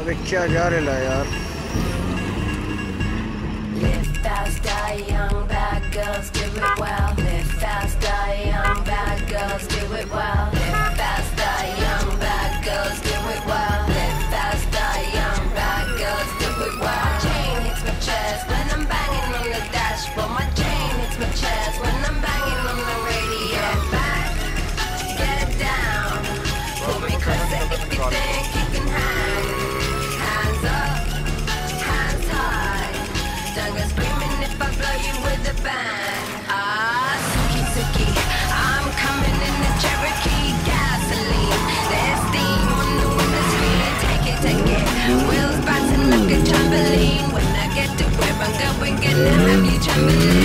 अबे क्या जा रहा है यार। Live faster, young bad girls do it well. Live faster, young bad girls do it well. Live faster, young bad girls do it well. Live faster, young bad girls do it well. My chain hits my chest when I'm banging on the dashboard. My chain hits my chest when I'm banging on the radio. Get back, get down. Pull me closer if you think you can hang. Hands up, hands high. Don't go screaming if I blow you with a bang. Ah, Suki Suki, I'm coming in the Cherokee gasoline. There's steam on the window screen. Take it. Wheels bouncing like a trampoline. When I get to where I'm going, gonna have you trembling.